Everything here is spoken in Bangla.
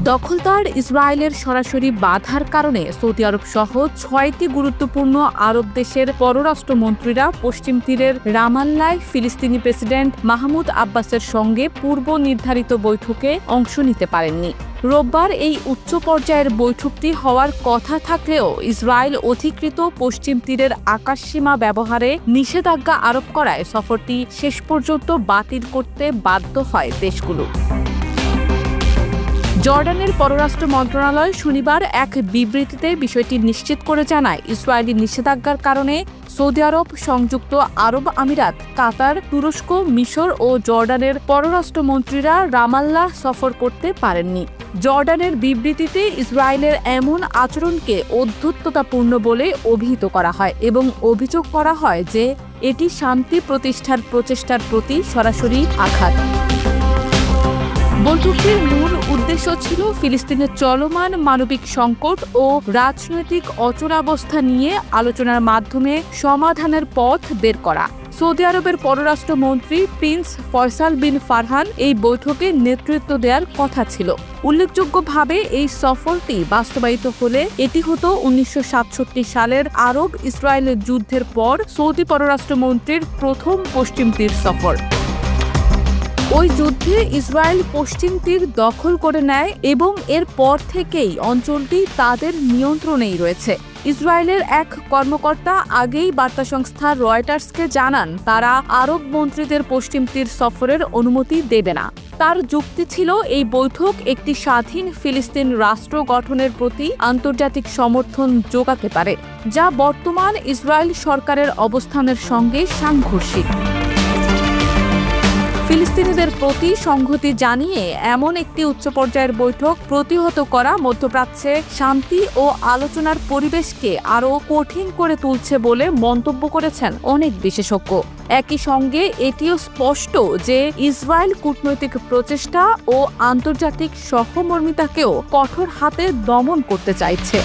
দখলদার ইসরায়েলের সরাসরি বাধার কারণে সৌদি আরব সহ ৬টি গুরুত্বপূর্ণ আরব দেশের পররাষ্ট্রমন্ত্রীরা পশ্চিম তীরের রামাল্লায় ফিলিস্তিনি প্রেসিডেন্ট মাহমুদ আব্বাসের সঙ্গে পূর্ব নির্ধারিত বৈঠকে অংশ নিতে পারেননি। রোববার এই উচ্চ পর্যায়ের বৈঠকটি হওয়ার কথা থাকলেও ইসরায়েল অধিকৃত পশ্চিম তীরের আকাশসীমা ব্যবহারে নিষেধাজ্ঞা আরোপ করায় সফরটি শেষ পর্যন্ত বাতিল করতে বাধ্য হয় দেশগুলো। জর্ডানের পররাষ্ট্র মন্ত্রণালয় শনিবার এক বিবৃতিতে বিষয়টি নিশ্চিত করে জানায়, ইসরায়েলি নিষেধাজ্ঞার কারণে সৌদি আরব, সংযুক্ত আরব আমিরাত, কাতার, তুরস্ক, মিশর ও জর্ডানের পররাষ্ট্রমন্ত্রীরা রামাল্লাহ সফর করতে পারেননি। জর্ডানের বিবৃতিতে ইসরায়েলের এমন আচরণকে অধ্যুত্ততাপূর্ণ বলে অভিহিত করা হয় এবং অভিযোগ করা হয় যে এটি শান্তি প্রতিষ্ঠার প্রচেষ্টার প্রতি সরাসরি আঘাত। বৈঠকটির মূল উদ্দেশ্য ছিল ফিলিস্তিনের চলমান মানবিক সংকট ও রাজনৈতিক অচলাবস্থা নিয়ে আলোচনার মাধ্যমে সমাধানের পথ বের করা। সৌদি আরবের পররাষ্ট্রমন্ত্রী প্রিন্স ফয়সাল বিন ফারহান এই বৈঠকে নেতৃত্ব দেওয়ার কথা ছিল। উল্লেখযোগ্যভাবে এই সফরটি বাস্তবায়িত হলে এটি হতো ১৯৬৭ সালের আরব ইসরায়েলের যুদ্ধের পর সৌদি পররাষ্ট্রমন্ত্রীর প্রথম পশ্চিম তীর সফর। ওই যুদ্ধে ইসরায়েল পশ্চিম তীর দখল করে নেয় এবং এর পর থেকেই অঞ্চলটি তাদের নিয়ন্ত্রণেই রয়েছে। ইসরায়েলের এক কর্মকর্তা আগেই বার্তা সংস্থা রয়টার্সকে জানান, তারা আরব মন্ত্রীদের পশ্চিম তীর সফরের অনুমতি দেবে না। তার যুক্তি ছিল, এই বৈঠক একটি স্বাধীন ফিলিস্তিন রাষ্ট্র গঠনের প্রতি আন্তর্জাতিক সমর্থন যোগাতে পারে, যা বর্তমান ইসরায়েল সরকারের অবস্থানের সঙ্গে সাংঘর্ষিক। ফিলিস্তিনিদের প্রতি সংহতি জানিয়ে এমন একটি উচ্চ পর্যায়ের বৈঠক প্রতিহত করা মধ্যপ্রাচ্যে শান্তি ও আলোচনার পরিবেশকে আরও কঠিন করে তুলছে বলে মন্তব্য করেছেন অনেক বিশেষজ্ঞ। একই সঙ্গে এটিও স্পষ্ট যে ইসরায়েল কূটনৈতিক প্রচেষ্টা ও আন্তর্জাতিক সহমর্মিতাকেও কঠোর হাতে দমন করতে চাইছে।